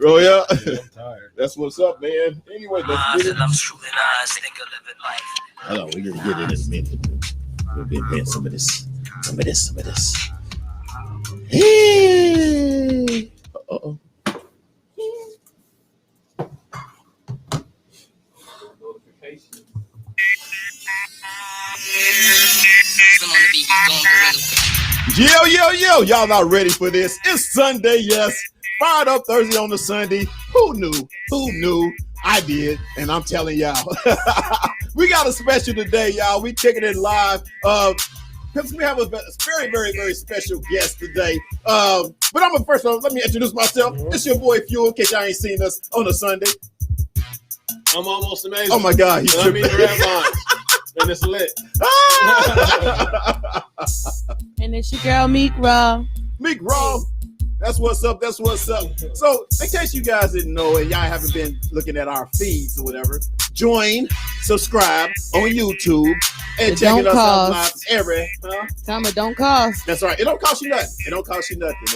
Oh yeah. I'm tired. That's what's up, man. Anyway, let's get it. Hold on, we're gonna get it in a minute. We'll get some of this. Hey. Uh-oh. Yo, y'all not ready for this. It's Sunday, yes. Fired up Thursday on the Sunday. Who knew? I did, and I'm telling y'all. We got a special today, y'all. We kicking it live. Because we have a very, very, very special guest today. But first of all, let me introduce myself. It's your boy Fuel, in case y'all ain't seen us on a Sunday. I'm almost amazing. Oh my God, he's tripping. And it's lit. And it's your girl Meek Raw. That's what's up. So, in case you guys didn't know and y'all haven't been looking at our feeds or whatever, join, subscribe on YouTube, and checking us out live every. It don't cost. That's right. It don't cost you nothing. Or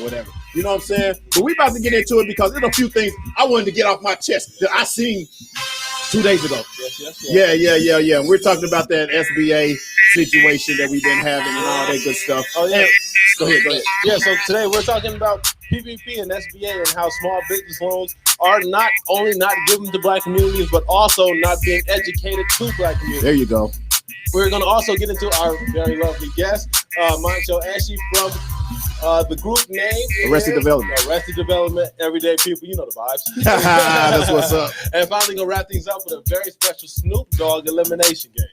whatever. You know what I'm saying? But we about to get into it because there's a few things I wanted to get off my chest that I seen 2 days ago. Yes. Yeah. We're talking about that SBA situation that we've been having and all that good stuff. Oh yeah. Go ahead. Yeah, so today we're talking about PPP and SBA and how small business loans are not only not given to Black communities, but also not being educated to Black communities. There you go. We're going to also get into our very lovely guest, Montsho, Eshe from the group name Arrested Development, Everyday People. You know the vibes. That's what's up. And finally, going to wrap things up with a very special Snoop Dogg elimination game.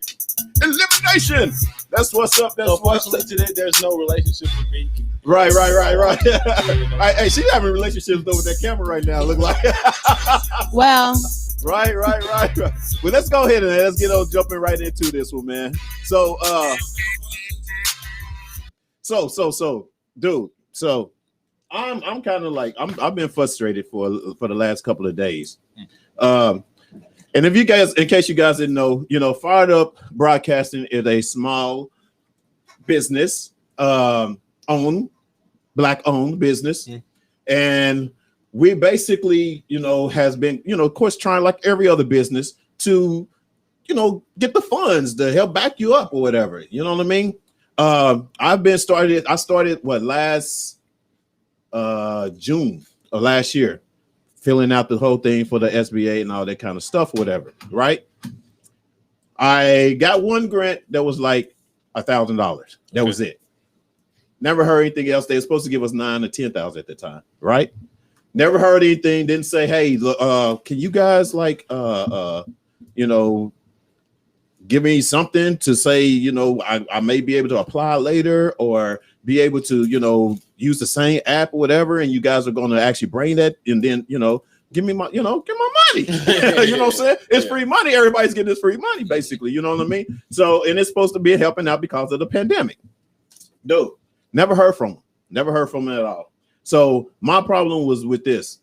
Elimination. That's what's up. Unfortunately, today there's no relationship with me. Right. Hey, she's having relationships though with that camera right now. Look like. Well. Right. Well, let's go ahead and let's get on jumping right into this one, man. So, dude. So, I'm kind of like I've been frustrated for the last couple of days. And if you guys, in case you guys didn't know, Fired Up Broadcasting is a small business, Black owned business, and we basically, has been, of course, trying like every other business to, get the funds to help back you up or whatever. You know what I mean? I started last June of last year, filling out the whole thing for the SBA and all that kind of stuff, whatever. Right? I got one grant that was like $1,000. That was it. Never heard anything else. They were supposed to give us $9,000 or $10,000 at the time, right? Never heard anything. Didn't say, hey, can you guys give me something to say, I may be able to apply later or be able to, use the same app or whatever, and you guys are going to actually bring that and then, give me my, give my money. You know what I'm saying? It's free money. Everybody's getting this free money, basically. You know what I mean? So, and it's supposed to be helping out because of the pandemic. Dude, never heard from him at all. So my problem was with this.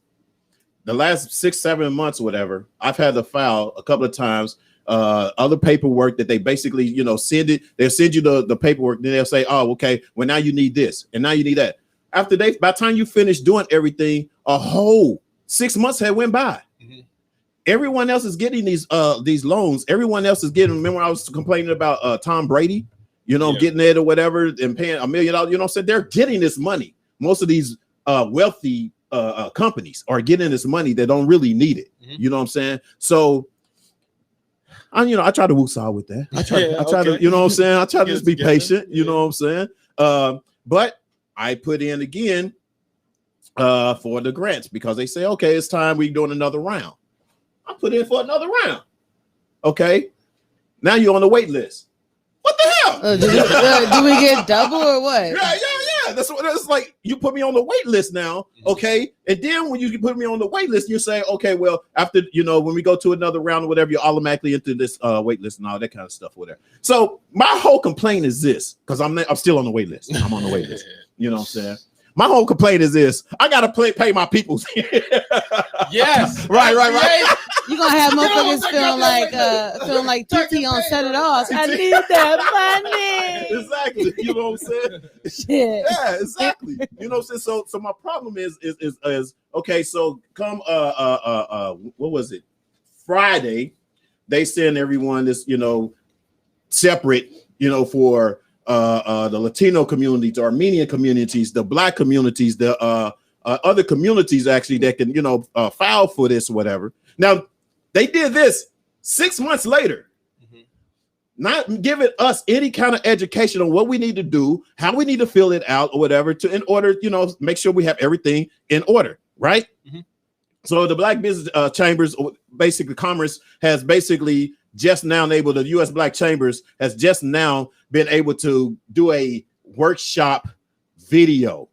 The last 6-7 months or whatever, I've had to file a couple of times other paperwork that they basically, send it. They'll send you the paperwork. Then they'll say, oh, okay, well, now you need this and now you need that. By the time you finish doing everything, a whole 6 months had went by. Mm-hmm. Everyone else is getting these loans. Everyone else is getting. Remember, I was complaining about Tom Brady, getting it or whatever and paying $1 million. So they're getting this money. Most of these wealthy companies are getting this money that don't really need it. Mm-hmm. You know what I'm saying? So, I try to woosah with that. I try to, you know what I'm saying? I try to just be patient. You know what I'm saying? But I put in again for the grants because they say, okay, it's time we're doing another round. I put in for another round. Okay. Now you're on the wait list. What the hell? Do we get double or what? Yeah. That's what it's like. You put me on the wait list now. Okay. And then when you put me on the wait list, you say, okay, well, after, when we go to another round or whatever, you're automatically into this wait list and all that kind of stuff, whatever. So my whole complaint is this, because I'm still on the wait list. I'm on the wait list. You know what I'm saying? My whole complaint is this: I gotta pay my peoples. Yes. Right. You gonna have motherfuckers feeling like TT on Set It Off. I need that money. Exactly. You know what I'm saying? Shit. Yeah, exactly. You know what I'm saying? So my problem is okay. So come what was it? Friday, they send everyone this, separate, for the Latino communities, the Armenian communities, the Black communities, the other communities actually that can, file for this or whatever. Now, they did this 6 months later, not giving us any kind of education on what we need to do, how we need to fill it out or whatever in order, make sure we have everything in order, right? Mm-hmm. So the Black Business Chambers, basically Commerce, has basically just now enabled, the U.S. Black Chambers has just now been able to do a workshop video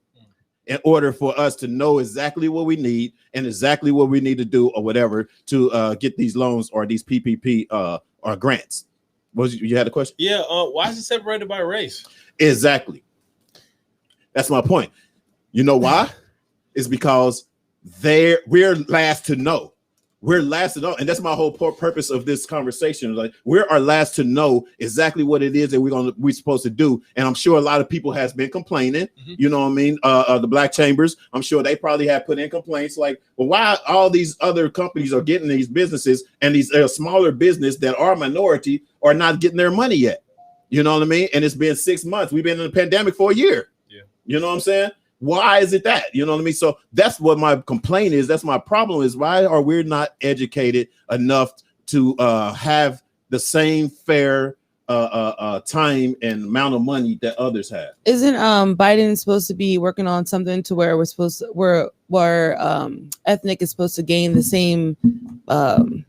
in order for us to know exactly what we need and exactly what we need to do or whatever to get these loans or these PPP or grants. You had a question? Yeah. Why is it separated by race? Exactly. That's my point. You know why? It's because we're last to know. We're last to know, and that's my whole purpose of this conversation. Like, we're last to know exactly what it is that we're supposed to do. And I'm sure a lot of people has been complaining. You know what I mean? The Black Chambers, I'm sure they probably have put in complaints like, well, why all these other companies are getting these businesses and these smaller business that are minority are not getting their money yet. You know what I mean? And it's been 6 months. We've been in the pandemic for a year. Yeah. You know what I'm saying? Why is it that? You know what I mean? So that's what my complaint is. That's my problem is, why are we not educated enough to have the same fair time and amount of money that others have? Isn't Biden supposed to be working on something to where where ethnic is supposed to gain the same Go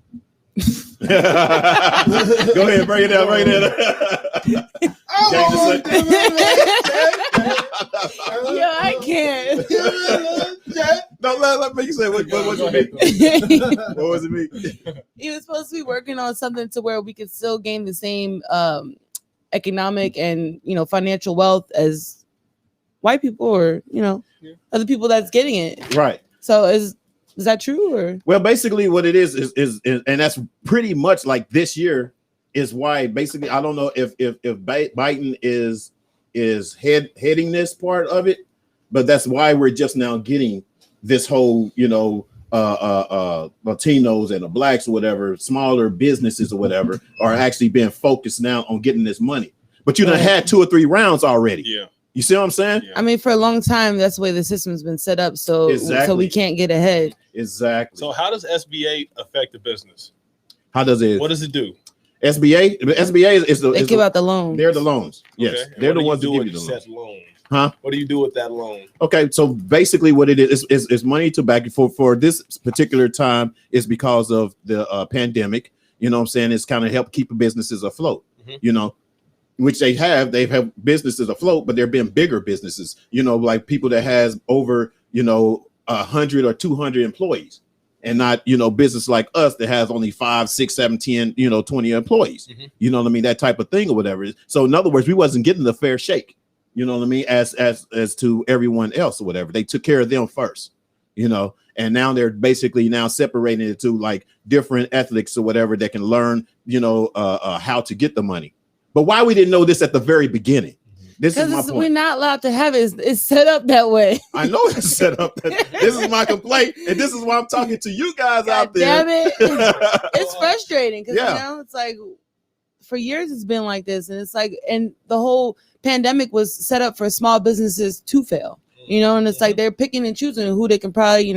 ahead, break it down. Yeah, I can't. No, let me say what was it mean? What was it mean? He was supposed to be working on something to where we could still gain the same economic and financial wealth as white people or other people that's getting it. Right. So is that true? Or well, basically what it is and that's pretty much like this year is why basically I don't know if Biden is heading this part of it, but that's why we're just now getting this whole Latinos and the Blacks or whatever, smaller businesses or whatever are actually being focused now on getting this money. But you done had 2 or 3 rounds already. Yeah. You see what I'm saying? I mean, for a long time, that's the way the system's been set up. So we can't get ahead. Exactly. So how does SBA affect the business? How does it? What does it do? SBA is they give out the loans. They're the loans. Yes, okay. They're the ones that give you the loans. Huh? What do you do with that loan? Okay, so basically, what it is money to back for this particular time is because of the pandemic. You know what I'm saying? It's kind of helped keep businesses afloat. Which they've had businesses afloat, but they're being bigger businesses. Like people that has over 100 or 200 employees. And not, business like us that has only 5, 6, 7, 10, 20 employees. You know what I mean? That type of thing or whatever. So in other words, we wasn't getting the fair shake, you know what I mean? As to everyone else or whatever. They took care of them first, and now they're basically now separating it to like different ethics or whatever that can learn, how to get the money. But why we didn't know this at the very beginning? This is my point. We're not allowed to have it. It's set up that way. I know it's set up. This is my complaint, and this is why I'm talking to you guys out there. Damn it! It's frustrating because it's like for years it's been like this, and it's like, and the whole pandemic was set up for small businesses to fail. And it's like they're picking and choosing who they can probably,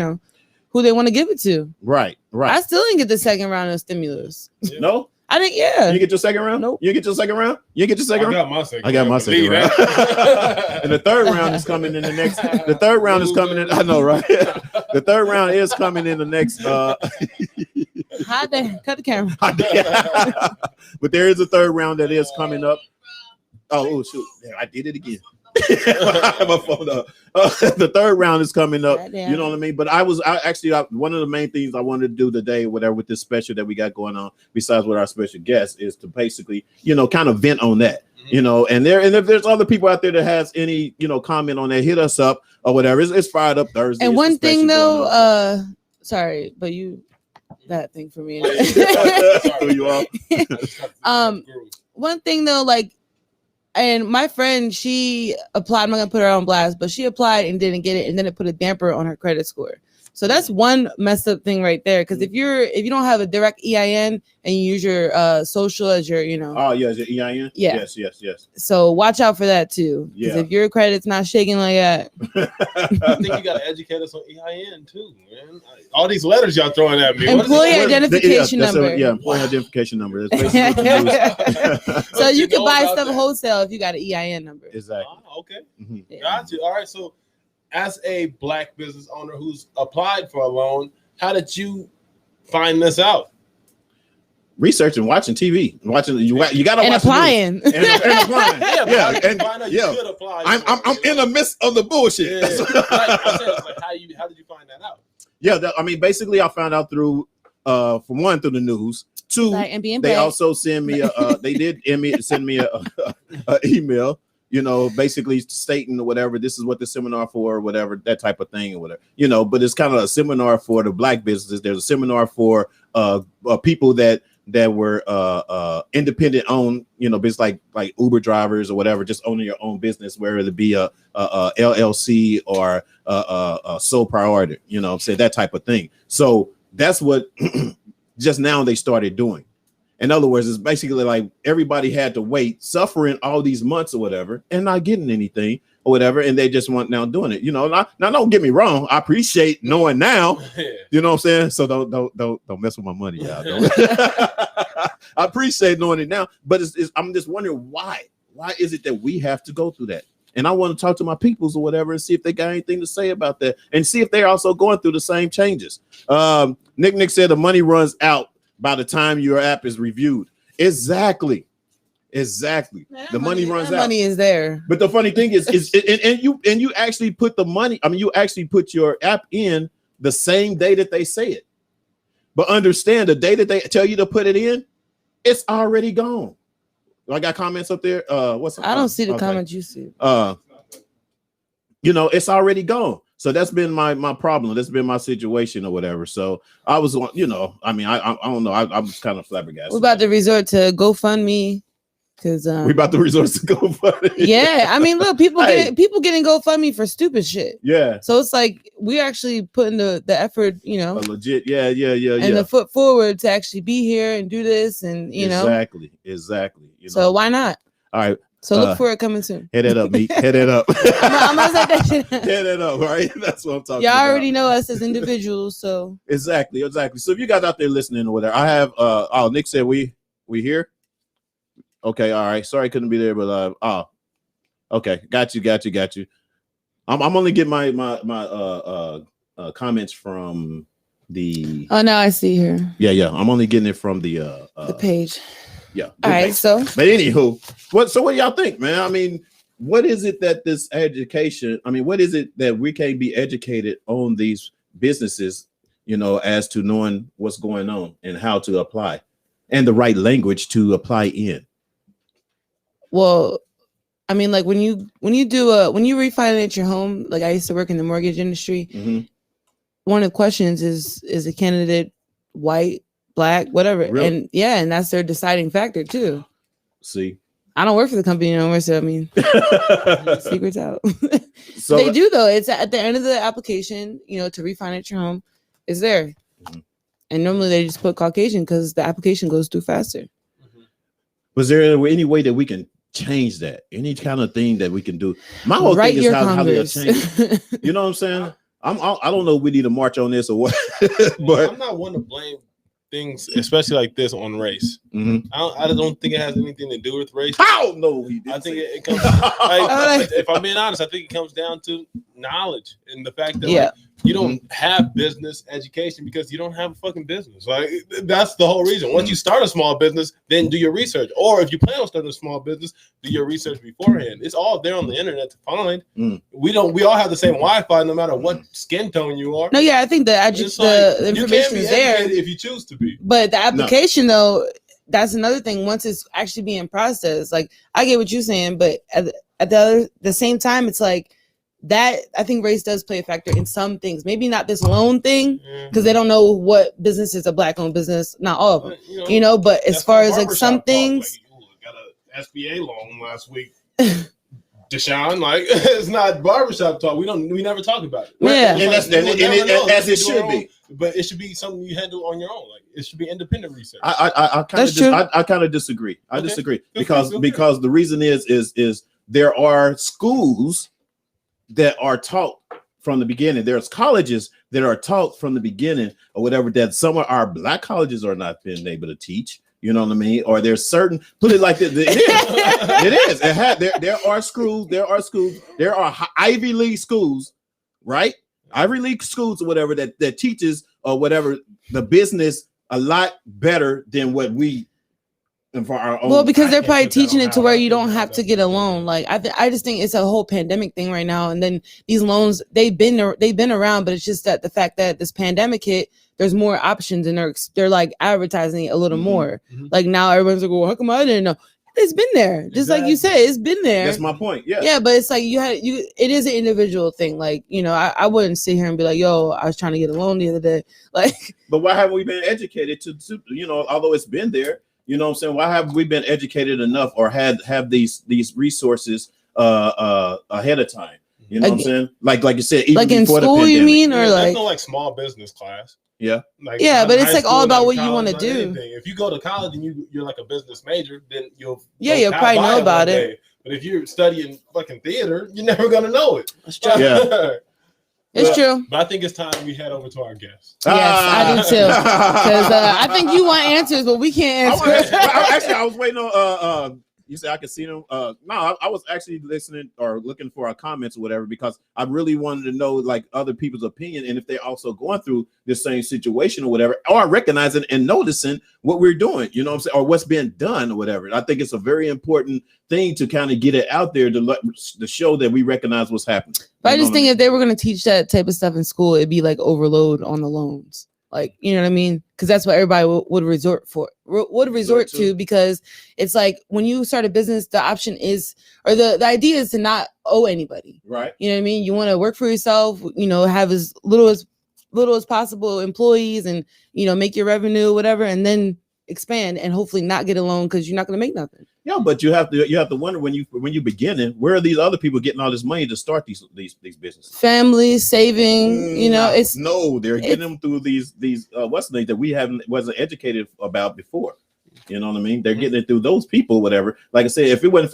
who they want to give it to. Right. I still didn't get the second round of stimulus. No. I think, yeah. You get your second round? Nope. You get your second round? You get your second round? I got my second round. And the third round is coming in the next. The third round is coming in. I know, right? The third round is coming in the next. Cut the camera. But there is a third round that is coming up. Oh shoot! Yeah, I did it again. My phone up. The third round is coming up. You know what I mean? But I actually one of the main things I wanted to do today, whatever, with this special that we got going on, besides with our special guest, is to basically, kind of vent on that. You know, and if there's other people out there that has any, you know, comment on that, hit us up or whatever. It's Fired Up Thursday. And one thing though, sorry, but that thing for me. One thing though, like, and my friend, she applied. I'm not gonna put her on blast, but she applied and didn't get it, and then it put a damper on her credit score. So that's one messed up thing right there. Because if you don't have a direct EIN and you use your social as your, you know. Oh yeah, is it EIN? Yeah. Yes. So watch out for that too. Because if your credit's not shaking like that. I think you gotta educate us on EIN too, man. All these letters y'all throwing at me. Employee identification number. Employee identification number. So you can buy stuff wholesale if you got an EIN number. Exactly. Okay. Yeah. Got you. All right. So, as a Black business owner who's applied for a loan, how did you find this out? Researching, watching TV, you gotta watch applying. And applying. You could apply. I'm in the midst of the bullshit. Yeah. How did you find that out? Yeah, I mean, basically, I found out through for one, through the news. Two, they also send me send me a email, you know, basically stating whatever, this is what the seminar for, or whatever, that type of thing, or whatever, you know. But it's kind of a seminar for the Black businesses. There's a seminar for people that were independent owned, you know, business like Uber drivers or whatever, just owning your own business, whether it be a LLC or a sole proprietor, you know, say that type of thing. So that's what just now they started doing. In other words, it's basically like everybody had to wait, suffering all these months or whatever, and not getting anything or whatever, and they just want now doing it. You know, now don't get me wrong, I appreciate knowing now. You know what I'm saying? So don't mess with my money, y'all. I appreciate knowing it now, but I'm just wondering why. Why is it that we have to go through that? And I want to talk to my peoples or whatever and see if they got anything to say about that, and see if they're also going through the same changes. Nick said the money runs out by the time your app is reviewed. Exactly. The money runs out. Money is there. But the funny thing is you actually put the money. I mean, you actually put your app in the same day that they say it. But understand, the day that they tell you to put it in, it's already gone. I got comments up there. I don't see the comments you see. You know, it's already gone. So that's been my problem. That's been my situation or whatever. So I was, you know, I mean, I don't know. I was kind of flabbergasted. We're about to resort to GoFundMe because we about to resort to GoFundMe. Yeah, I mean, look, people getting GoFundMe for stupid shit. Yeah. So it's like we're actually putting the effort, you know, legit. Yeah. And the foot forward to actually be here and do this, and you know, exactly. You know? So why not? All right. So look for it coming soon. Head it up, meat. Head it up. I'm gonna say that shit. Head it up, right? That's what I'm talking Y'all about. Y'all already know us as individuals, so exactly. So if you guys out there listening or whatever, I have Nick said we here. Okay, all right. Sorry I couldn't be there, but okay, got you. I'm only getting my comments from the. Oh, now I see here. Yeah. I'm only getting it from the page. Yeah. All right. So, but anywho, what do y'all think, man? I mean, what is it that this education? I mean, what is it that we can't be educated on these businesses? You know, as to knowing what's going on and how to apply, and the right language to apply in. Well, I mean, like when you refinance your home, like I used to work in the mortgage industry. Mm-hmm. One of the questions is a candidate white, Black, whatever. Really? And that's their deciding factor too. See, I don't work for the company anymore, so I mean, secret's out. So they do though. It's at the end of the application, you know, to refinance your home is there. Mm-hmm. And normally they just put Caucasian because the application goes through faster. Mm-hmm. Was there any way that we can change that? Any kind of thing that we can do? My whole thing is how they'll change it. You know what I'm saying? I don't know if we need to march on this or what, but I'm not one to blame things, especially like this, on race. Mm-hmm. I don't think it has anything to do with race. How? No, I think it comes. Like, if I'm being honest, I think it comes down to knowledge and the fact that like, you don't have business education because you don't have a fucking business. Like that's the whole reason. Once you start a small business, then do your research. Or if you plan on starting a small business, do your research beforehand. It's all there on the internet to find. We all have the same Wi-Fi no matter what skin tone you are. No, yeah, I think the information is there if you choose to be. But the application though, that's another thing. Once it's actually being processed, like I get what you're saying, but at the same time, it's like that. I think race does play a factor in some things. Maybe not this loan thing, because they don't know what business is a black-owned business. Not all of them, you know. But as far as like some things, like, got an SBA loan last week. Deshaun, like it's not barbershop talk. We never talk about it. Yeah, and that's as it should be. But it should be something you handle on your own. Like it should be independent research. I kind of disagree. I disagree because the reason is there are schools that are taught from the beginning. There's colleges that are taught from the beginning or whatever that some of our black colleges are not being able to teach. You know what I mean? Or there's certain, put it like this, it is. There are schools, there are Ivy League schools, right? Ivy League schools or whatever that teaches or whatever the business a lot better than what we and for our own. Well, because they're probably teaching it to where you don't have to get a loan. Like I just think it's a whole pandemic thing right now. And then these loans, they've been around, but it's just that the fact that this pandemic hit, there's more options and they're like advertising it a little more. Like now everyone's like, well, how come I didn't know? It's been there. Just like you said, it's been there. That's my point. Yeah. Yeah, but it's like it is an individual thing. Like, you know, I wouldn't sit here and be like, yo, I was trying to get a loan the other day. Like, but why haven't we been educated to you know, although it's been there, you know what I'm saying? Why haven't we been educated enough or have these resources ahead of time? You know what I'm saying? Like you said, even like in school, you mean, or there's no like small business class. Yeah. Like, yeah, but it's like all about what you want to do. If you go to college and you're like a business major, then you'll probably know about it. But if you're studying fucking theater, you're never gonna know it. That's true. Yeah. It's true. But I think it's time we head over to our guests. Yes, I do too. Because I think you want answers, but we can't answer. Actually, I was waiting on you said I could see them. No, I was actually listening or looking for our comments or whatever because I really wanted to know like other people's opinion and if they're also going through the same situation or whatever, or recognizing and noticing what we're doing, you know what I'm saying, or what's being done or whatever. I think it's a very important thing to kind of get it out there to show that we recognize what's happening. But I just think if they were going to teach that type of stuff in school, it'd be like overload on the loans. Like, you know what I mean? Because that's what everybody would resort to, because it's like when you start a business, the option is, or the idea is to not owe anybody. Right. You know what I mean? You want to work for yourself, you know, have as little as possible employees and, you know, make your revenue, whatever, and then expand and hopefully not get a loan because you're not going to make nothing. Yeah, but you have to wonder when you beginning, where are these other people getting all this money to start these businesses? Families saving, you know, they're getting them through these what's the name that we wasn't educated about before. You know what I mean? They're getting it through those people, whatever. Like I said, if it wasn't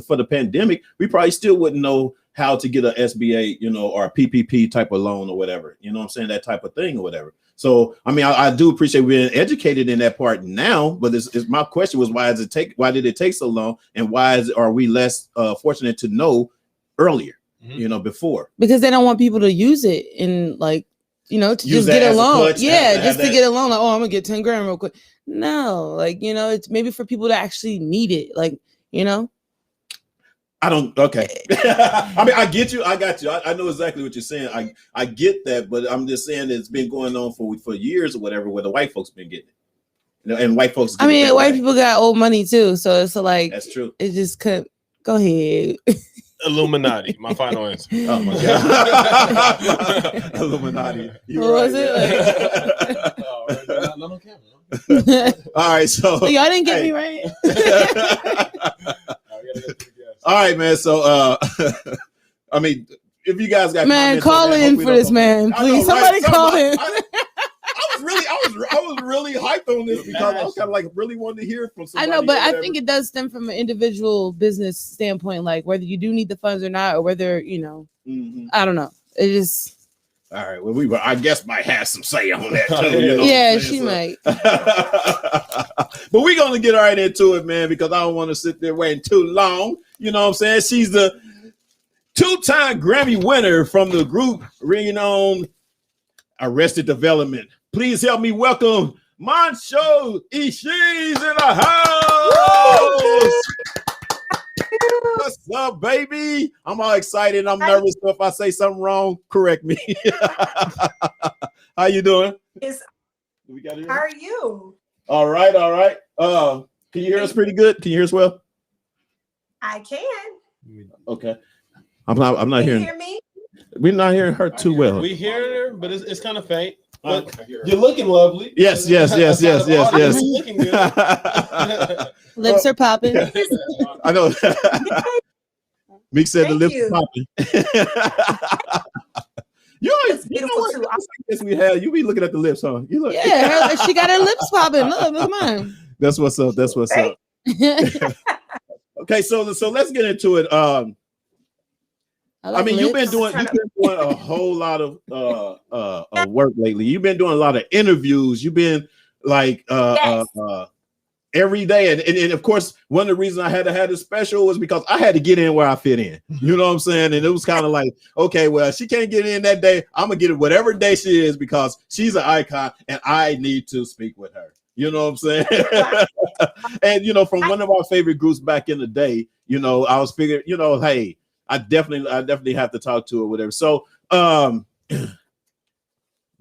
for the pandemic, we probably still wouldn't know how to get a SBA, you know, or a PPP type of loan or whatever. You know what I'm saying? That type of thing or whatever. So, I mean, I do appreciate being educated in that part now, but my question was, why did it take so long? And why are we less fortunate to know earlier, you know, before? Because they don't want people to use it in like, you know, to just get a loan. Yeah, just to get a loan. Like, oh, I'm gonna get 10 grand real quick. No, like, you know, it's maybe for people to actually need it. Like, you know. Okay. I mean, I get you. I got you. I know exactly what you're saying. I get that, but I'm just saying it's been going on for years or whatever, where the white folks been getting it. You know, and white folks. I mean, white people got old money too, so it's like that's true. It just could go ahead. Illuminati, my final answer. Oh my god. Illuminati. What was it? Not on camera. All right, so y'all didn't get me right. All right, man. So, I mean, if you guys got call in for this, man. Please, somebody call in. I was really hyped on this because I was kind of like really wanting to hear from somebody. I know, but I think it does stem from an individual business standpoint, like whether you do need the funds or not, or whether, you know, I don't know. It just. All right. Well, I guess might have some say on that too. You know yeah, she might. But we're gonna get right into it, man, because I don't want to sit there waiting too long. You know what I'm saying? She's the 2-time Grammy winner from the group renowned Arrested Development. Please help me welcome Montsho. Eshe's in the house. What's up, baby? I'm all excited. I'm nervous. So if I say something wrong, correct me. How you doing? How are you? All right. Can you hear us pretty good? Can you hear us well? I can. Okay. I'm not hearing. You hear me? We're not hearing her too well. We hear her, but it's kind of faint. But you're looking lovely. Yes. Looking good. Lips are popping. I know. Meek said Thank the lips you. are popping. You know what? Too. Yes, we have. You be looking at the lips, huh? You look. Yeah, she got her lips popping. Look mine. That's what's up. Okay, so let's get into it. I mean, you've been doing a whole lot of work lately. You've been doing a lot of interviews. You've been like every day, and of course, one of the reasons I had to have this special was because I had to get in where I fit in. You know what I'm saying? And it was kind of like, okay, well, she can't get in that day. I'm gonna get it whatever day she is because she's an icon, and I need to speak with her. You know what I'm saying? And you know, from one of our favorite groups back in the day, you know, I was figuring, you know, hey, I definitely have to talk to her, whatever. So, one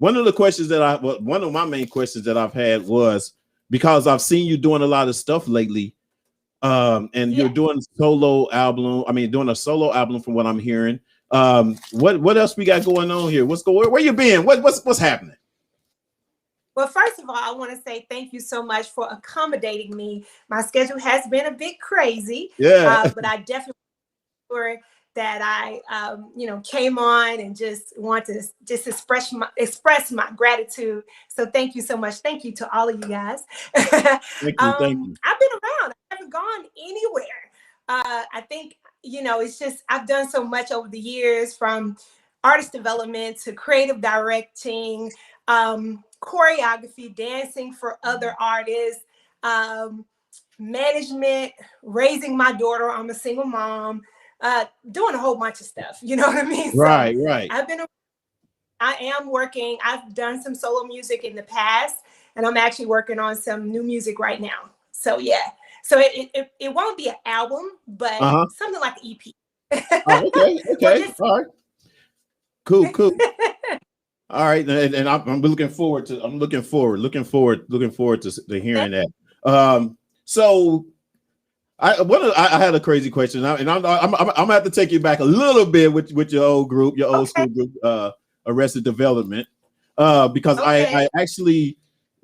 of my main questions that I've had was because I've seen you doing a lot of stuff lately, and you're doing a solo album from what I'm hearing. What else we got going on here? Where you been? What's happening? Well, first of all, I want to say thank you so much for accommodating me. My schedule has been a bit crazy, but I definitely sure that I, came on and just want to express my gratitude. So thank you so much. Thank you to all of you guys. Thank you. I've been around. I haven't gone anywhere. I think, it's just I've done so much over the years, from artist development to creative directing, choreography, dancing for other artists, management, raising my daughter. I'm a single mom, doing a whole bunch of stuff. You know what I mean? Right. I am working. I've done some solo music in the past, and I'm actually working on some new music right now. So yeah. So it won't be an album, but something like an EP. Okay. All right. Cool. All right, and I'm looking forward to hearing that. So I had a crazy question, and I'm gonna have to take you back a little bit with your old school group, Arrested Development, because I actually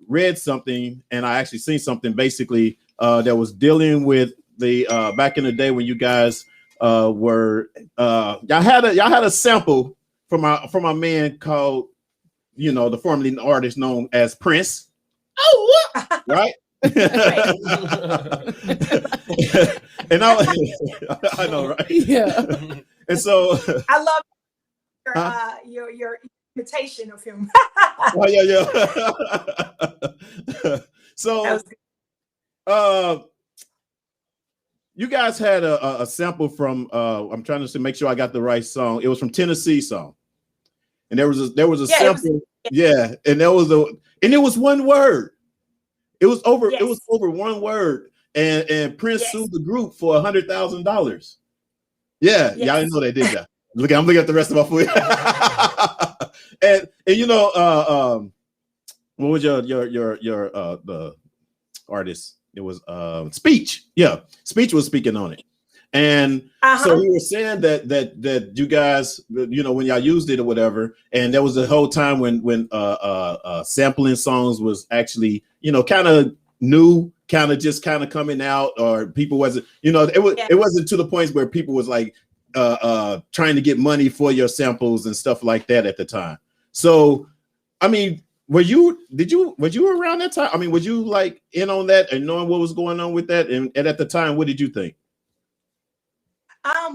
read something and I actually seen something basically that was dealing with the back in the day when you guys were y'all had a sample from a man called, the formerly artist known as Prince. Oh, what? Right? And I know, right? Yeah. And so I love your imitation of him. Oh yeah. So you guys had a sample from I'm trying to make sure I got the right song. It was from Tennessee song. And there was a sample, and it was one word. It was over one word, and Prince sued the group for $100,000. Yeah, y'all didn't know that, did y'all? I'm looking at the rest of my food. and what was your the artist? It was Speech. Yeah, Speech was speaking on it. And so we were saying that you guys, when y'all used it or whatever, and there was a whole time when sampling songs was actually, kind of new, kind of coming out, or people wasn't, it wasn't to the point where people was like trying to get money for your samples and stuff like that at the time. So, I mean, were you around that time? I mean, was you like in on that and knowing what was going on with that? And at the time, what did you think?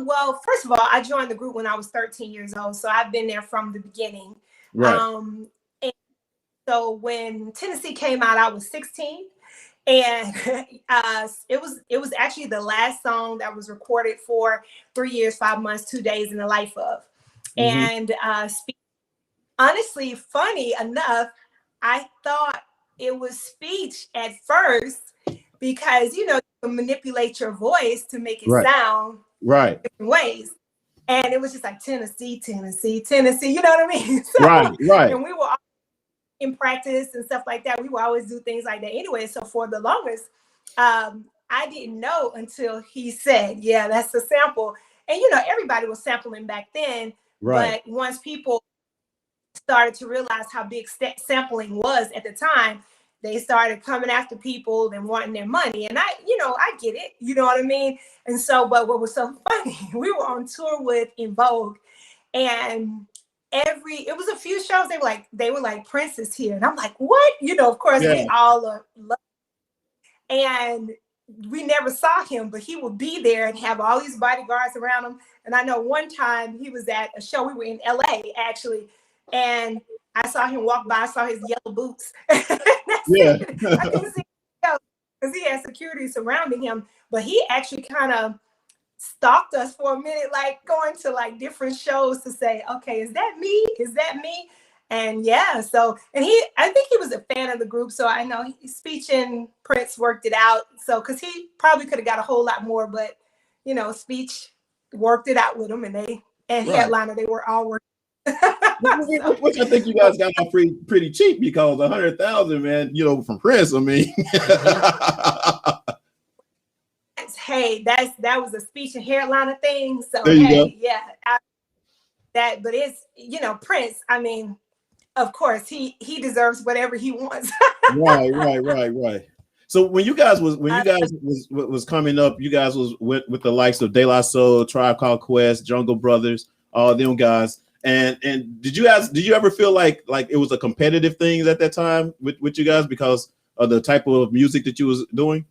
Well, first of all, I joined the group when I was 13 years old, so I've been there from the beginning. Right. And so when Tennessee came out, I was 16, and it was actually the last song that was recorded for 3 years, 5 months, 2 days in the life of. And honestly, funny enough, I thought it was Speech at first because you can manipulate your voice to make it sound different ways, and it was just like Tennessee, you know what I mean? So, right. And we were all in practice and stuff like that. We would always do things like that anyway. So for the longest, I didn't know until he said, yeah, that's the sample. And, everybody was sampling back then. Right. But once people started to realize how big sampling was at the time, they started coming after people and wanting their money. And I get it. You know what I mean? And so, but what was so funny, we were on tour with In Vogue, and it was a few shows. They were like, Prince is here. And I'm like, what? Of course, we all love. And we never saw him, but he would be there and have all these bodyguards around him. And I know one time he was at a show. We were in LA actually, and I saw him walk by. I saw his yellow boots. I couldn't see him because he had security surrounding him. But he actually kind of stalked us for a minute, like going to like different shows to say, okay, is that me? Is that me? And yeah, so, and I think he was a fan of the group. So I know Speech and Prince worked it out. So, cause he probably could have got a whole lot more, but Speech worked it out with him, and Headliner, they were all working. Which I think you guys got off pretty cheap, because 100,000, man, from Prince. I mean, hey, that was a Speech and Headliner thing. So there you go. Yeah, but it's Prince. I mean, of course, he deserves whatever he wants. Right. So when you guys was coming up, you guys was with the likes of De La Soul, Tribe Called Quest, Jungle Brothers, all them guys. And did you ever feel like it was a competitive thing at that time with you guys because of the type of music that you was doing?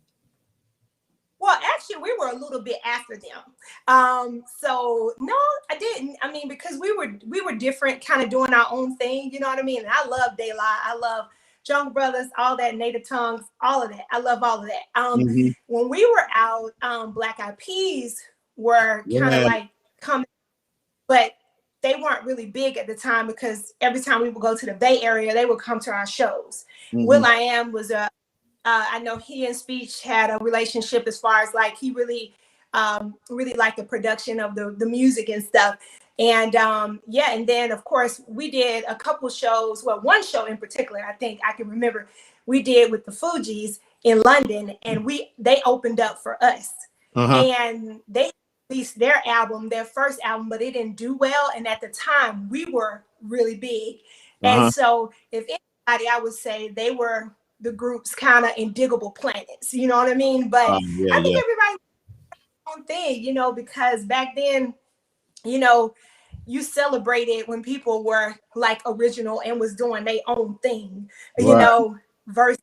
Well, actually, we were a little bit after them. So no, I didn't. I mean, because we were different, kind of doing our own thing. You know what I mean? And I love De La. I love Jungle Brothers, all that, Native Tongues, all of that. I love all of that. When we were out, Black Eyed Peas were kind of like coming, but they weren't really big at the time, because every time we would go to the Bay Area, they would come to our shows. will.i.am was I know he and Speech had a relationship, as far as like he really liked the production of the music and stuff. And and then of course we did a couple shows. Well, one show in particular, I think I can remember, we did with the Fugees in London, and they opened up for us. And they released their first album, but it didn't do well. And at the time we were really big. And so if anybody, I would say they were the group's kind of indigable planets, you know what I mean? But I think everybody own thing, because back then, you celebrated when people were like original and was doing their own thing, versus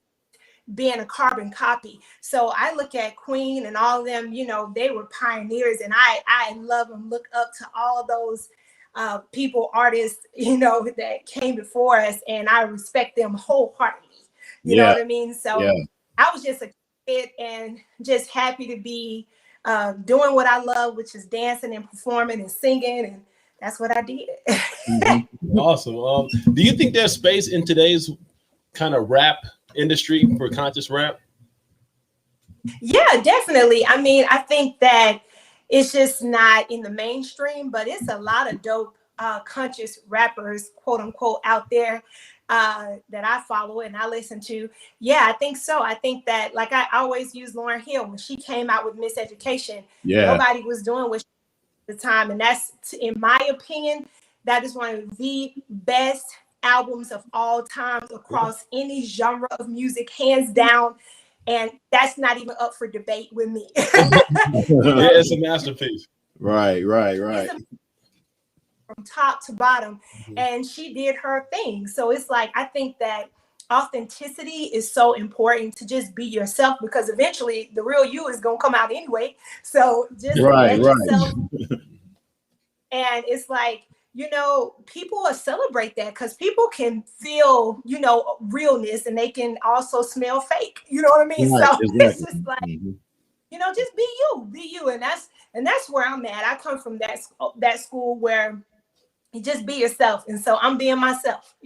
being a carbon copy. So I look at Queen and all of them, they were pioneers, and I love and look up to all those artists, that came before us, and I respect them wholeheartedly. You know what I mean? So I was just a kid and just happy to be doing what I love, which is dancing and performing and singing, and that's what I did. Awesome. Do you think there's space in today's kind of rap industry for conscious rap? Yeah, definitely. I mean, I think that it's just not in the mainstream, but it's a lot of dope conscious rappers, quote unquote, out there that I follow and I listen to. Yeah, I think so. I think that, like, I always use Lauryn Hill. When she came out with Miseducation, nobody was doing what she did at the time. And that's, in my opinion, that is one of the best albums of all time across any genre of music, hands down. And that's not even up for debate with me. It's a masterpiece. Right. From top to bottom, and she did her thing. So it's like, I think that authenticity is so important, to just be yourself, because eventually the real you is gonna come out anyway. So just let yourself. And it's like, people will celebrate that, because people can feel, realness, and they can also smell fake. You know what I mean? It's just like, just be you, and that's where I'm at. I come from that school where you just be yourself, and so I'm being myself.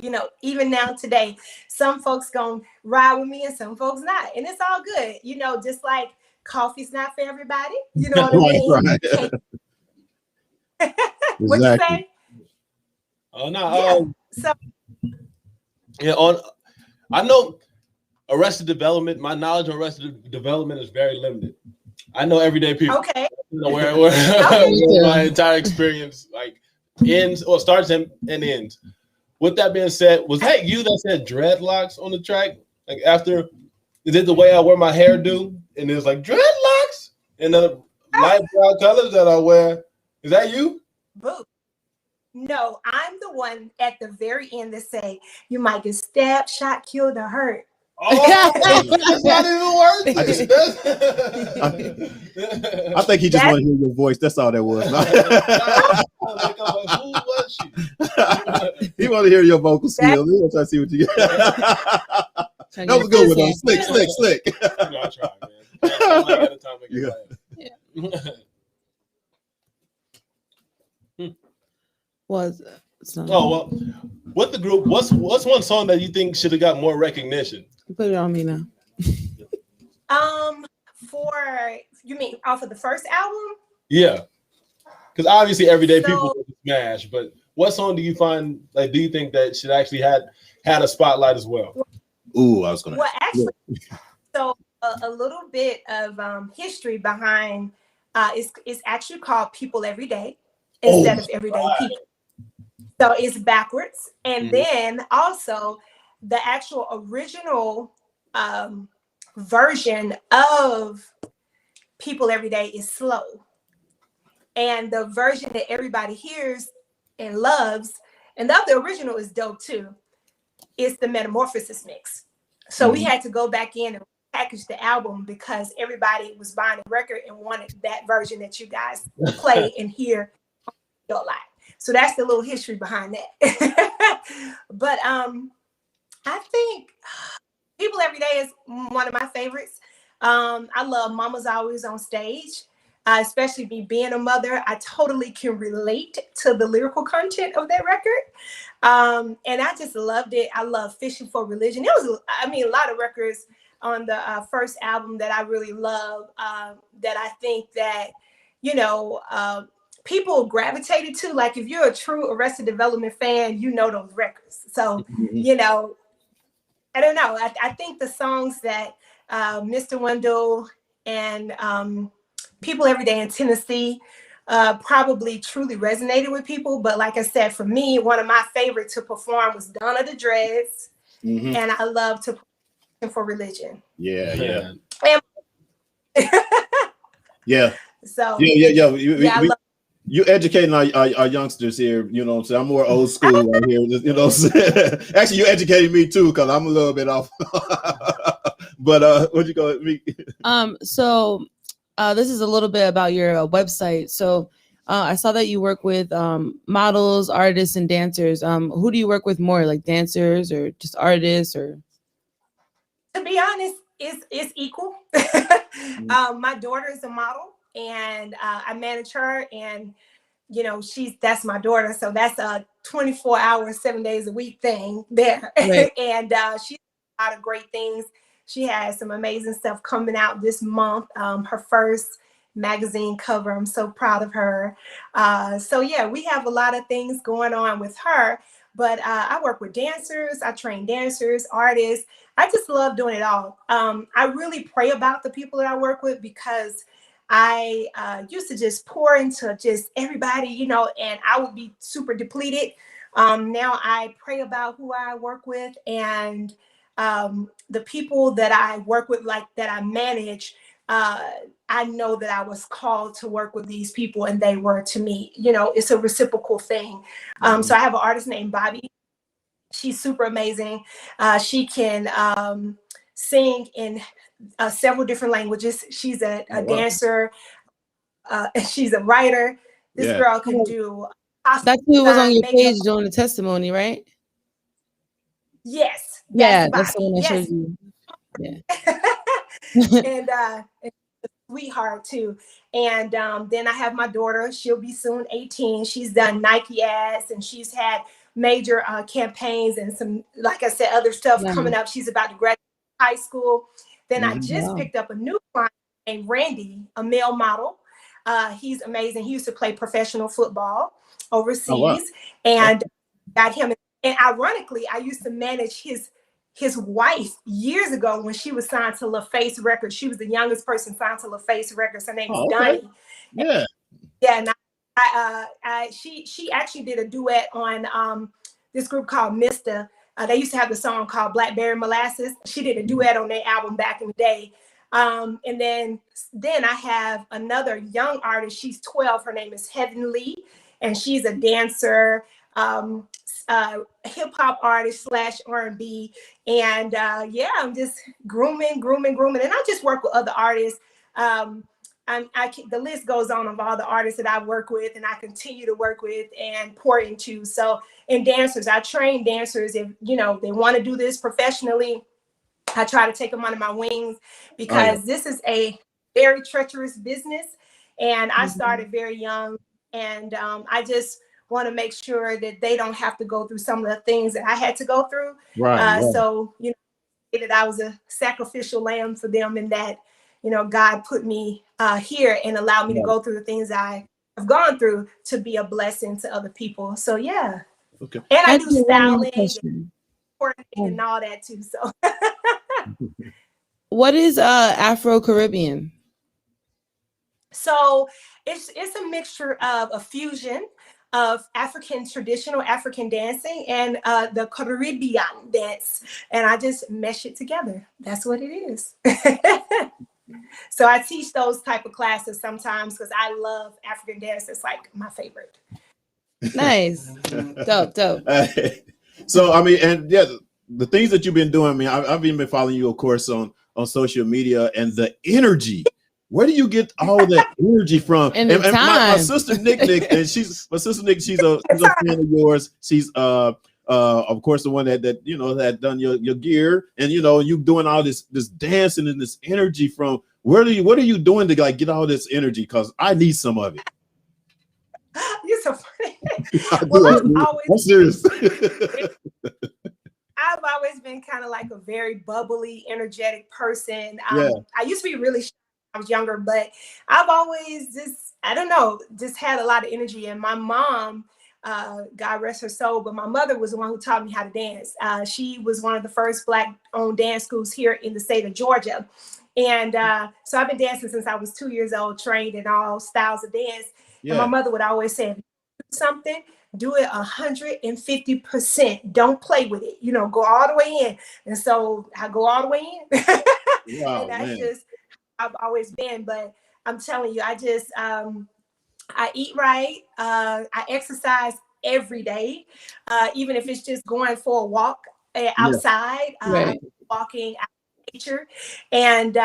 Even now today, some folks gonna ride with me and some folks not, and it's all good. Just like coffee's not for everybody. You know what I mean? What you say? Oh no. So Yeah, I know Arrested Development. My knowledge on Arrested Development is very limited. I know everyday people. Okay. Where my entire experience like ends or starts and ends. With that being said, was that you that said dreadlocks on the track? Like after, is it the way I wear my hair do? And it's like dreadlocks and the light brown colors that I wear. Is that you? Boo. No, I'm the one at the very end that say you might get stabbed, shot, killed, or hurt. Oh, that's not even worth it. I think he just wanted to hear your voice. That's all that was. Who was she? He wanted to hear your vocal skills. He was trying to see what you get. That was a good one, though. Slick. I try, man. Well, with the group, what's one song that you think should have got more recognition? Put it on me now. You mean off of the first album? Yeah, because obviously everyday people smash. But what song do you find do you think that should actually had a spotlight as well? Ooh, I was gonna. Well, actually, so a little bit of history behind it's actually called People Every Day instead of Everyday People. So it's backwards. And then also the actual original version of People Every Day is slow. And the version that everybody hears and loves, and the original is dope too, is the Metamorphosis mix. So we had to go back in and package the album because everybody was buying a record and wanted that version that you guys play and hear a lot. So that's the little history behind that. But I think People Every Day is one of my favorites. I love Mama's Always on Stage, especially me being a mother. I totally can relate to the lyrical content of that record. And I just loved it. I love Fishing for Religion. It was, a lot of records on the first album that I really love, that I think that, people gravitated to. Like if you're a true Arrested Development fan, you know those records. So, I don't know. I think the songs that Mr. Wendell and People Every Day in Tennessee probably truly resonated with people. But like I said, for me, one of my favorites to perform was Donna the Dreads. And I love to perform for Religion. Yeah. Yeah. So you educating our youngsters here, so I'm more old school right here, actually you educated me too because I'm a little bit off. But what'd you go with me? So this is a little bit about your website. So I saw that you work with models, artists, and dancers. Who do you work with more, like dancers or just artists? Or to be honest, it's equal. My daughter is a model, and I manage her, and that's my daughter, so that's a 24 hours, 7 days a week thing there. Right. And she's a lot of great things. She has some amazing stuff coming out this month. Her first magazine cover. I'm so proud of her. So yeah, we have a lot of things going on with her. But I work with dancers. I train dancers, artists. I just love doing it all. I really pray about the people that I work with because I used to just pour into just everybody, and I would be super depleted. Now I pray about who I work with, and the people that I work with, like that I manage, I know that I was called to work with these people and they were to me. It's a reciprocal thing. So I have an artist named Bobby. She's super amazing. She can sing in several different languages. She's a dancer. She's a writer. This girl can do. That's who was on your page doing the testimony, right? Yes. That's the one I showed you. Yeah. And sweetheart too. And then I have my daughter. She'll be soon 18. She's done Nike ads and she's had major campaigns and some, like I said, other stuff coming up. She's about to graduate high school. Then I just picked up a new client named Randy, a male model. He's amazing. He used to play professional football overseas and got him in And ironically, I used to manage his wife years ago when she was signed to LaFace Records. She was the youngest person signed to LaFace Records. Her name is Donnie. Yeah. And she actually did a duet on this group called Mr. They used to have the song called Blackberry Molasses. She did a duet on their album back in the day. And then I have another young artist. She's 12. Her name is Heavenly, and she's a dancer, hip hop artist / R&B. And I'm just grooming. And I just work with other artists. The list goes on of all the artists that I work with and I continue to work with and pour into. So, and dancers, I train dancers. If, they want to do this professionally, I try to take them under my wings because this is a very treacherous business. And I started very young, and I just want to make sure that they don't have to go through some of the things that I had to go through. So, that I was a sacrificial lamb for them, and that, God put me here and allowed me to go through the things I have gone through to be a blessing to other people. So, yeah. Okay. And I do styling and all that too. So, what is Afro-Caribbean? So it's a mixture of a fusion of traditional African dancing and the Caribbean dance, and I just mesh it together. That's what it is. So I teach those type of classes sometimes because I love African dance. It's like my favorite. Nice. Dope. So I mean, and yeah, the things that you've been doing. I mean, I've even been following you, of course, on social media, and the energy. Where do you get all that energy from? And my sister Nick, and she's a friend of yours. She's of course the one that had done your gear, and you doing all this dancing and this energy from. What are you doing to like get all this energy? Because I need some of it. You're so funny. I'm serious. I've always been kind of like a very bubbly, energetic person. I used to be really shy when I was younger, but I've always just had a lot of energy. And my mom, God rest her soul, but my mother was the one who taught me how to dance. She was one of the first Black-owned dance schools here in the state of Georgia. And so I've been dancing since I was 2 years old, trained in all styles of dance. Yeah. And my mother would always say, if you do something, do it 150%. Don't play with it. Go all the way in. And so I go all the way in. Wow, and that's just I've always been. But I'm telling you, I just I eat right. I exercise every day, even if it's just going for a walk outside, walking out in nature. And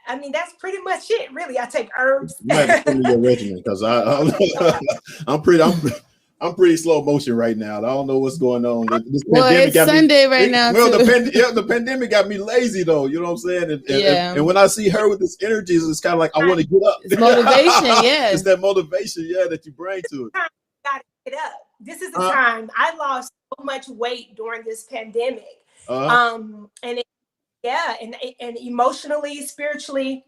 I mean, that's pretty much it, really. I take herbs. You might be your regimen because I'm pretty slow motion right now. I don't know what's going on. This pandemic it's Sunday right now. Well, the pandemic got me lazy, though. You know what I'm saying? And when I see her with this energy, it's kind of like I want to get up. It's motivation, yeah. It's that motivation, that you bring to it. Got to get up. This is the time. I lost so much weight during this pandemic, and emotionally, spiritually,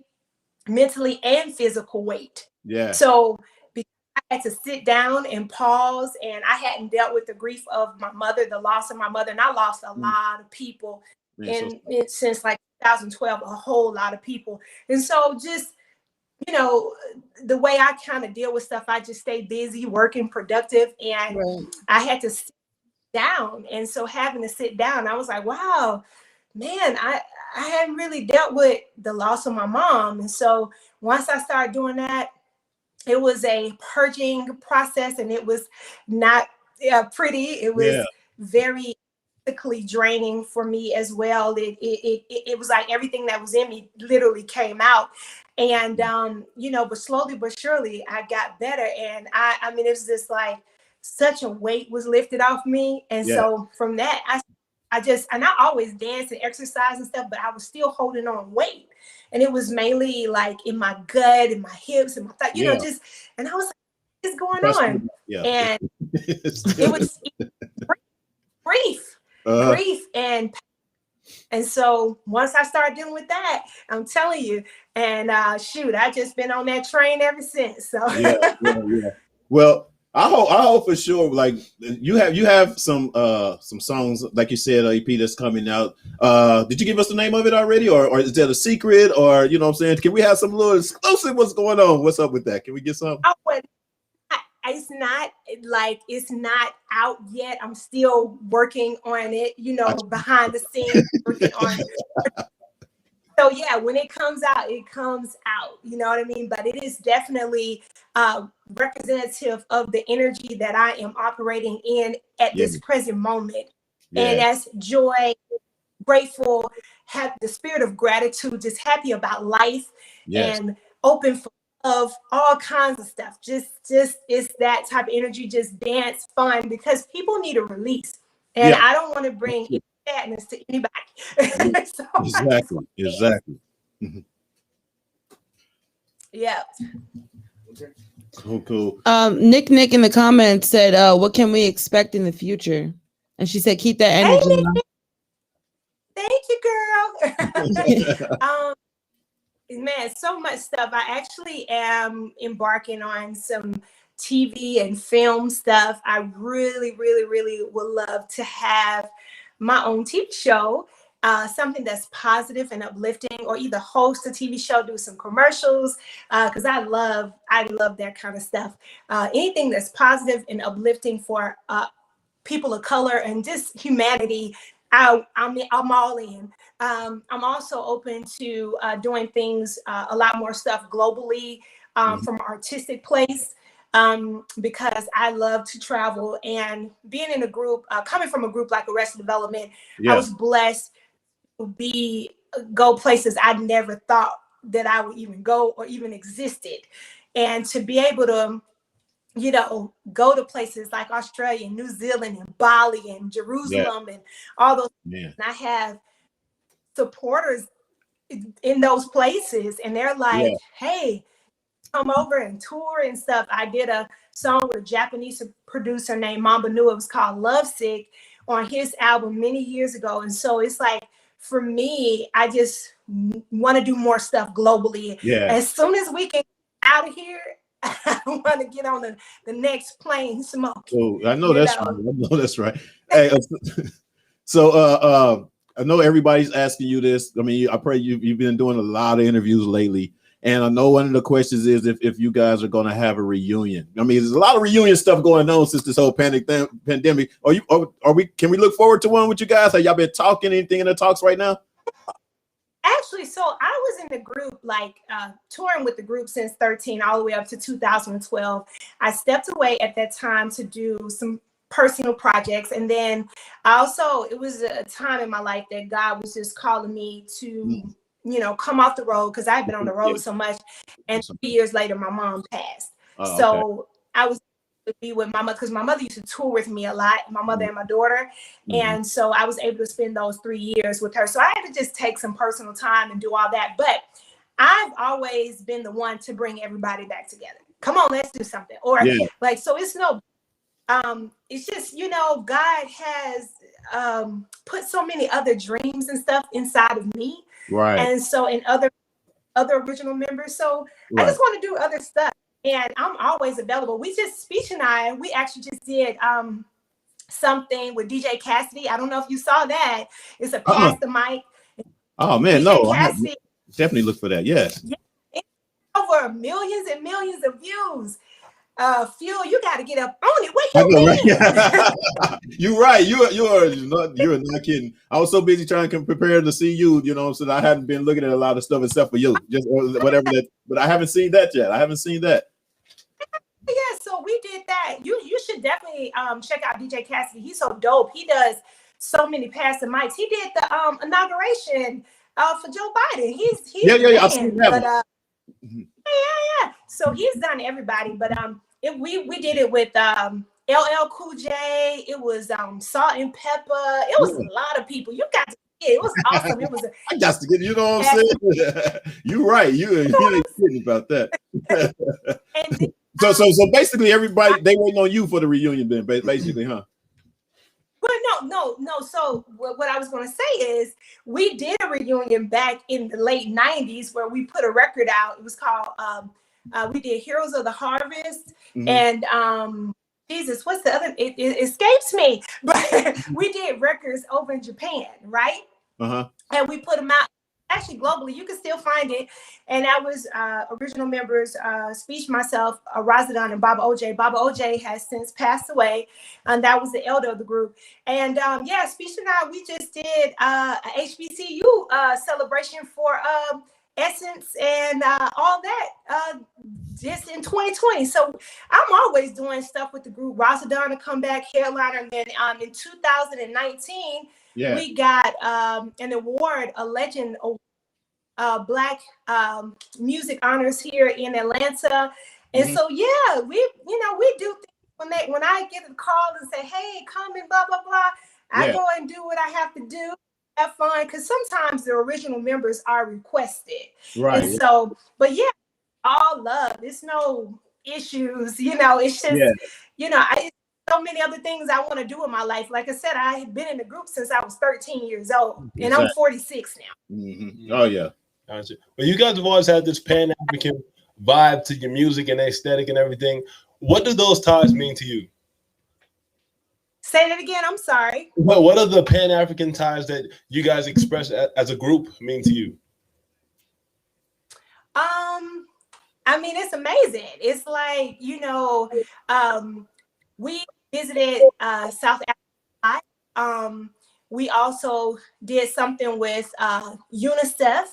mentally, and physical weight. Yeah. So because I had to sit down and pause, and I hadn't dealt with the grief of my mother, the loss of my mother, and I lost a lot of people since like 2012, a whole lot of people. And so just, the way I kind of deal with stuff, I just stay busy, working, productive, and I had to sit down. And so having to sit down, I was like, wow, man, I hadn't really dealt with the loss of my mom. And so once I started doing that, it was a purging process, and it was not pretty. It was very physically draining for me as well. It was like everything that was in me literally came out. And, but slowly but surely I got better. And I mean, it was just like such a weight was lifted off me. And so from that, I always dance and exercise and stuff, but I was still holding on weight. And it was mainly like in my gut and my hips and my thigh, and I was like, what's going on? Yeah. And it was grief. And so once I started dealing with that, I'm telling you, and I just been on that train ever since. So Well, I hope for sure. Like you have some songs, like you said, EP that's coming out. Did you give us the name of it already, or is that a secret, or you know what I'm saying? Can we have some little exclusive? What's going on? What's up with that? Can we get some? It's not out yet. I'm still working on it, behind the scenes, working on it. So yeah, when it comes out, it comes out. You know what I mean? But it is definitely representative of the energy that I am operating in at this present moment. Yeah. And that's joy, grateful, have the spirit of gratitude, just happy about life, and open for of all kinds of stuff. Just it's that type of energy, just dance, fun, because people need a release. And I don't want to bring sadness to anybody. So exactly. Mm-hmm. Yeah. Cool. Nick in the comments said, what can we expect in the future? And she said, keep that energy. Thank you, girl. Man, so much stuff. I actually am embarking on some TV and film stuff. I really, really, really would love to have my own TV show, something that's positive and uplifting, or either host a TV show, do some commercials, because I love that kind of stuff. Anything that's positive and uplifting for people of color and just humanity. I'm all in. I'm also open to doing things, a lot more stuff globally from an artistic place, because I love to travel, and being in a group, coming from a group like Arrested Development, I was blessed to go places I never thought that I would even go or even existed, and to be able to go to places like Australia, New Zealand, and Bali, and Jerusalem, and all those. And I have supporters in those places, and they're like, hey, come over and tour and stuff. I did a song with a Japanese producer named Mamba Nu. It was called Lovesick on his album many years ago. And so it's like, for me, I just want to do more stuff globally. As soon as we get out of here, I want to get on the next plane smoking. Oh, I know that's right. I know that's right. Hey, so I know everybody's asking you this. I mean, I pray you've been doing a lot of interviews lately, and I know one of the questions is if you guys are going to have a reunion. I mean, there's a lot of reunion stuff going on since this whole pandemic. Can we look forward to one with you guys? Have y'all been talking anything in the talks right now? Actually, so I was in the group, touring with the group since 2013 all the way up to 2012. I stepped away at that time to do some personal projects. And then it was a time in my life that God was just calling me to, come off the road, because I've been on the road so much. And 3 years later, my mom passed. So I was to be with my mother, because my mother used to tour with me a lot, my mother and my daughter. And so I was able to spend those 3 years with her. So I had to just take some personal time and do all that. But I've always been the one to bring everybody back together. Come on, let's do something. Or so it's it's just, God has put so many other dreams and stuff inside of me. Right. And so in other original members. So I just want to do other stuff. And I'm always available. Speech and I actually just did something with DJ Cassidy. I don't know if you saw that. It's a Pass the Mic. Oh man, DJ Cassidy, definitely look for that. Yes. Yeah, it's over millions and millions of views. Fuel, you got to get up on it. Wake up, You're right. You're not kidding. I was so busy trying to prepare to see you. So I hadn't been looking at a lot of stuff except for you, just whatever that. But I haven't seen that yet. Yeah, so we did that. You should definitely check out DJ Cassidy. He's so dope. He does so many Pass the Mics. He did the inauguration for Joe Biden. He's I've seen that. But, yeah. So he's done everybody, but we did it with LL Cool J. It was Salt and Pepper. It was a lot of people. You got to get it. It was awesome. It was. I got to get. You know what I'm saying? You're right. You ain't kidding about that. And then, so basically, everybody they waiting on you for the reunion, then basically, huh? Well, no. So what I was going to say is we did a reunion back in the late 90s where we put a record out. It was called we did Heroes of the Harvest, and Jesus, what's the other? It escapes me. But we did records over in Japan, right? And we put them out. Actually, globally, you can still find it. And that was original members, Speech, myself, Razadon, and Baba OJ. Baba OJ has since passed away, and that was the elder of the group. And yeah, Speech and I, we just did a HBCU celebration for Essence and all that just in 2020. So I'm always doing stuff with the group. Razadon to come back, headliner, and then in 2019. Yeah. We got an award, a legend Black music honors here in Atlanta. And so, yeah, we do things when I get a call and say, hey, come and blah, blah, blah. I go and do what I have to do, have fun. Because sometimes the original members are requested. Right. And so, but yeah, all love. There's no issues, it's just, so many other things I want to do in my life. Like I said, I have been in the group since I was 13 years old, and I'm 46 now. Oh, yeah. Gotcha. Well, you guys have always had this Pan-African vibe to your music and aesthetic and everything. What do those ties mean to you? Say that again. I'm sorry. What are the Pan-African ties that you guys express as a group mean to you? I mean, it's amazing. It's like, we visited South Africa. We also did something with UNICEF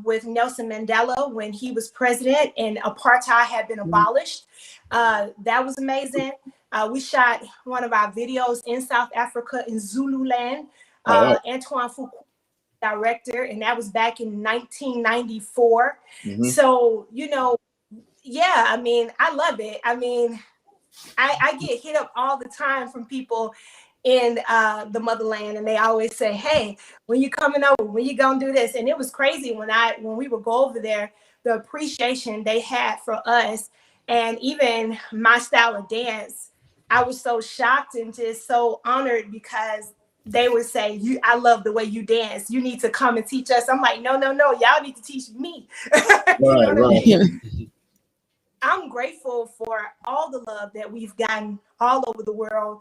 with Nelson Mandela when he was president and apartheid had been abolished. That was amazing. We shot one of our videos in South Africa in Zululand. Antoine Fuqua, director, and that was back in 1994. So, yeah, I mean, I love it. I mean, I get hit up all the time from people in the motherland, and they always say, hey, when you coming over, when you gonna do this? And it was crazy when we would go over there, the appreciation they had for us, and even my style of dance. I was so shocked and just so honored because they would say, I love the way you dance. You need to come and teach us. I'm like, no, y'all need to teach me. Right. I'm grateful for all the love that we've gotten all over the world,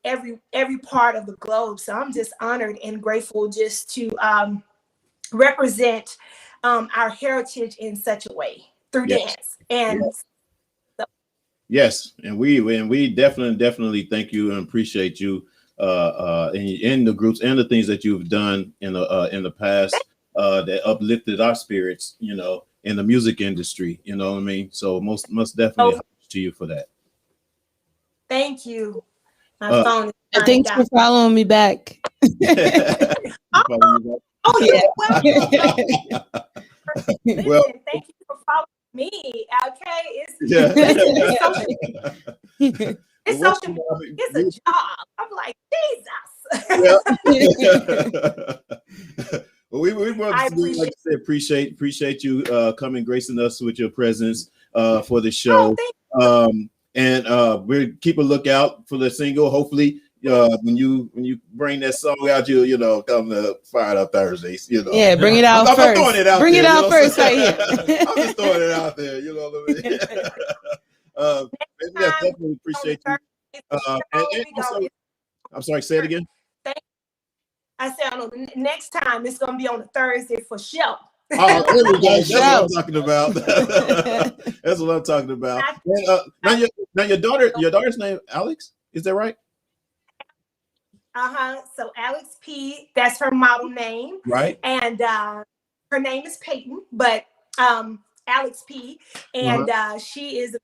every part of the globe. So I'm just honored and grateful just to represent our heritage in such a way through dance. And yes, and we definitely thank you and appreciate you in the groups and the things that you've done in the past that uplifted our spirits, in the music industry, you know what I mean? So most definitely to you for that. Thank you. My phone is thanks for following me back. Well, thank you for following me. Okay, it's a job. I'm like, Jesus. Well, we appreciate you coming, gracing us with your presence for the show. And we'll keep a lookout for the single. Hopefully, when you bring that song out, you come to Fired Up Thursdays. Yeah, bring it out first. I'm throwing it out. Bring it out first, right here. I'm just throwing it out there. You know what I mean? Yeah, definitely appreciate you. Also, I'm sorry. Say it again. I said, next time it's gonna be on a Thursday for sure. Oh, there we go. That's what I'm talking about. That's what I'm talking about. Now your daughter's name Alex, is that right? So Alex P, that's her model name, right? And her name is Peyton, but Alex P, and she is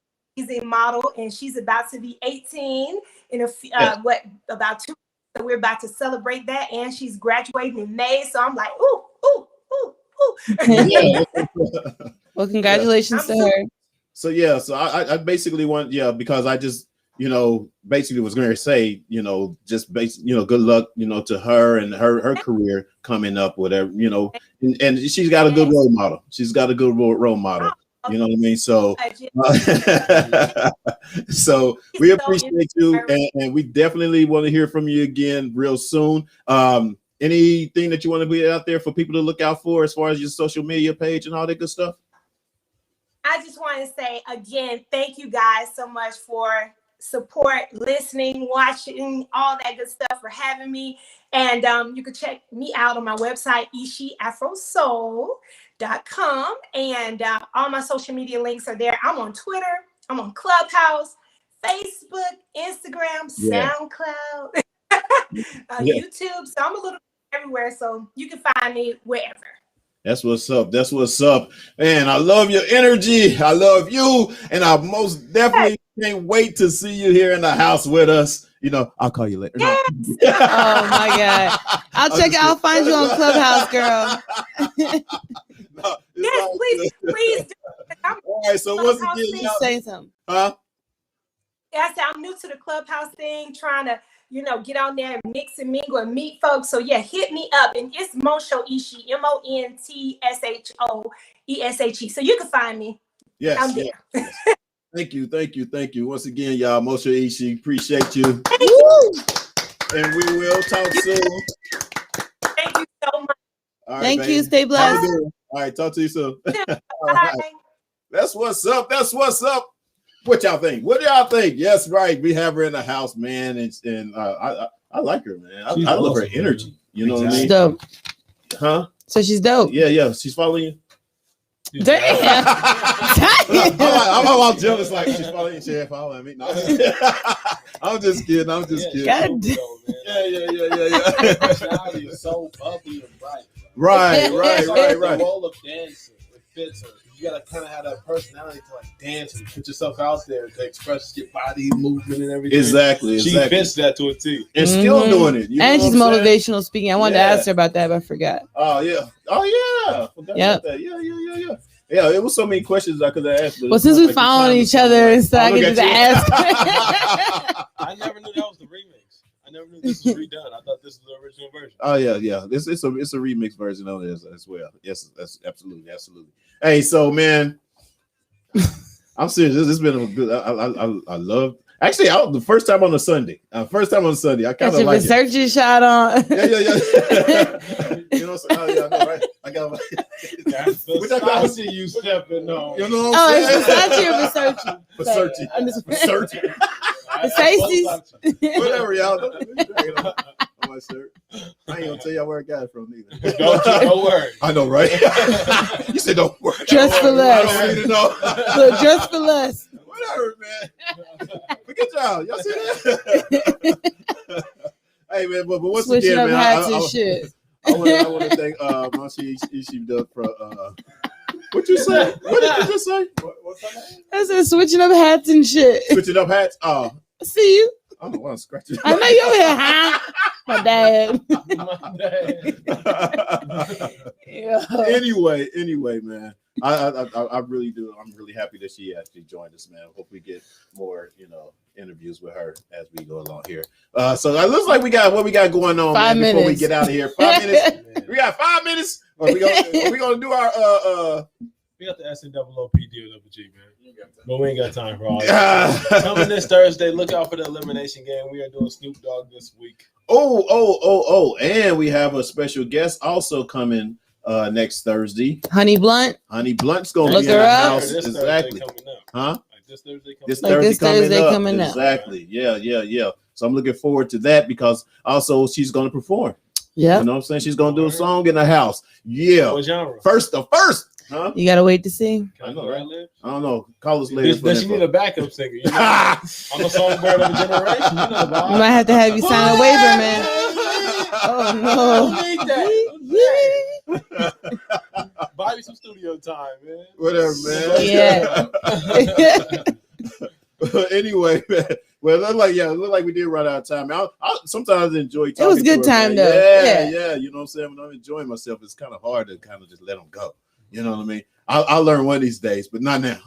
a model, and she's about to be 18 in about 2. So we're about to celebrate that, and she's graduating in May. So I'm like, ooh. Well, congratulations to her. So I basically want, because I just, basically was going to say, just good luck, to her and her career coming up, whatever, and she's got a good role model. She's got a good role model. You know what I mean? So, so we appreciate you, and we definitely want to hear from you again real soon. Anything that you want to be out there for people to look out for as far as your social media page and all that good stuff? I just want to say again, thank you guys so much for support, listening, watching, all that good stuff, for having me. And you can check me out on my website, esheafrosoul.com. And all my social media links are there. I'm on Twitter. I'm on Clubhouse, Facebook, Instagram, SoundCloud, YouTube. So I'm a little everywhere. So you can find me wherever. That's what's up. That's what's up. Man, I love your energy. I love you. And I most definitely can't wait to see you here in the house with us. You know, I'll call you later. Yes. No. Oh my God. I'll find you on Clubhouse, girl. No, yes, please do. All right, so once again, say something. Huh? I said I'm new to the Clubhouse thing, trying to, get on there and mix and mingle and meet folks. So yeah, hit me up. And it's Montsho Eshe, Montshoeshe. So you can find me. Yes. I'm there. Yes. Thank you. Once again, y'all, Montsho Eshe, appreciate you. Thank you. And we will talk soon. Thank you so much. All right, Thank baby. you. Stay blessed. All right, talk to you soon. Bye. Right. That's what's up. What y'all think? Yes, right. We have her in the house, man, and I like her, man. I love her energy. You know what I mean? She's dope. Huh? So she's dope. Yeah. She's following you. Damn. I'm jealous. Like she's following you. She ain't following me. No. I'm just kidding. God damn. Yeah. Personality is so bubbly and bright. Right. The role of dancer, it fits her. You gotta kind of have that personality to like dance and put yourself out there to express your body movement and everything. Exactly. She fits that to a T. And still doing it. And she's motivational speaking. I wanted to ask her about that, but I forgot. Oh yeah. Forgot about that. Yeah, it was so many questions I could have asked. Well, since we found each other and stuff, I can just ask. I never knew that was the remix. I never knew this was redone. I thought this was the original version. Oh yeah. It's a remix version of it as well. Yes, that's absolutely. Hey, so man, I'm serious. This has been a good. I love. Actually, the first time on a Sunday. I kind of like it. Research your shot on. Yeah. You know, I know, right? I got. That's the you stepping on. You know what I'm saying? It's Versace or Versace. Whatever, y'all. On my shirt. I ain't gonna tell y'all where I got it from either. Don't worry. I know, right? You said don't worry. Just for less. I don't need to know. Look, just for less. Whatever, man. Forget y'all. Y'all see that? Hey, man, but once Switching again, up man, hats and shit. I want to thank Montsho Eshe for what you say? What did you just say? What's her name? I said switching up hats and shit. Switching up hats? Oh. See you. I don't want to scratch it. I know you're over here, huh? My dad. Yeah. Anyway, man. I really do. I'm really happy that she actually joined us, man. Hope we get more, interviews with her as we go along here. So it looks like we got what we got going on, 5 minutes before we get out of here. 5 minutes. We got 5 minutes. Are we gonna do our We got the SNOOPDOWG, man. But we ain't got time for all that. Coming this Thursday, look out for the elimination game. We are doing Snoop Dogg this week. Oh. And we have a special guest also coming next Thursday. Honey Blunt. Honey Blunt's gonna Look be in the house. This exactly. Thursday coming up. Huh? This Thursday coming up. Exactly. Yeah. So I'm looking forward to that because also she's gonna perform. Yeah. You know what I'm saying? She's gonna do a song in the house. Yeah. What genre? First. Huh? You gotta wait to see. I know, right? I don't know. Call us later. Does she need a backup singer? I'm a songbird of a generation. You might have to have you sign a waiver, man. Oh no! Buy me some studio time, man. Whatever, man. Yeah. Anyway, man. Well, it looked like we did run out of time. I sometimes enjoy talking. It was a good time, though. Yeah. You know what I'm saying? When I'm enjoying myself, it's kind of hard to kind of just let them go. You know what I mean? I'll learn one of these days, but not now.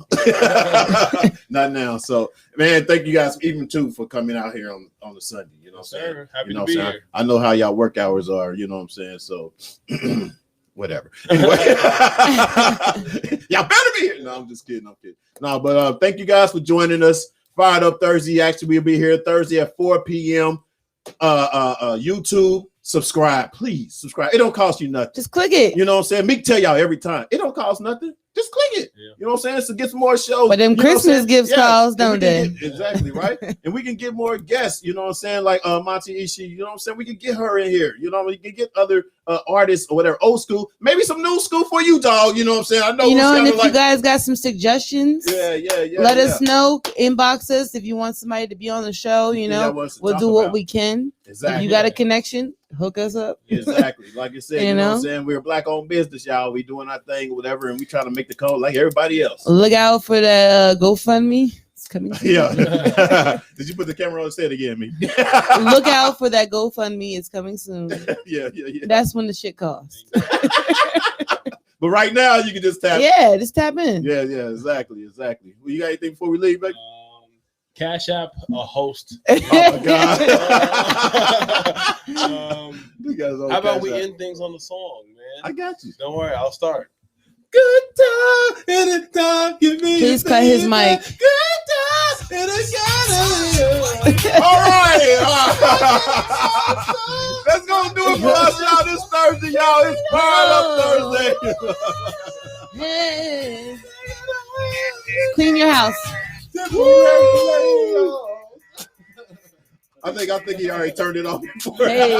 Not now. So, man, thank you guys even too for coming out here on the Sunday. You know what I'm saying? Happy to be here. I know how y'all work hours are. You know what I'm saying? So, whatever. Anyway, y'all better be here. No, I'm just kidding. No, but thank you guys for joining us. Fired Up Thursday. Actually, we'll be here Thursday at 4 p.m. YouTube. Subscribe, please subscribe. It don't cost you nothing. Just click it. You know what I'm saying? Me tell y'all every time. It don't cost nothing. just click it. Yeah. You know what I'm saying? So get some more shows. But them Christmas gifts calls, don't they? Exactly, right? And we can get more guests, you know what I'm saying? Like Monty Eshe, you know what I'm saying? We can get her in here. You know, we can get other artists or whatever, old school, maybe some new school for you, dog. You know what I'm saying? I know. You know, and if you guys got some suggestions, let us know. Inbox us if you want somebody to be on the show. You know, we'll do what we can. Exactly. If you got a connection, hook us up. Exactly. Like I said, you know what I'm saying? We're a black-owned business, y'all. We doing our thing or whatever, and we trying to make the code like everybody else. Look out for the GoFundMe. It's coming soon. Yeah. Did you put the camera on? Say it again, me. Look out for that GoFundMe. It's coming soon. Yeah. That's when the shit costs. But right now, you can just tap. Yeah, just tap in. Yeah, exactly. Well, you got anything before we leave, baby? Cash App, a host. Oh my God. How about we end things on the song, man? I got you. Don't worry, I'll start. Good time, anytime, give me. Please cut his mic. Good time, anytime. All right. That's gonna do it for us, y'all. This Thursday, y'all. It's Fired Up Thursday. Hey. Clean your house. I think he already turned it off. Hey.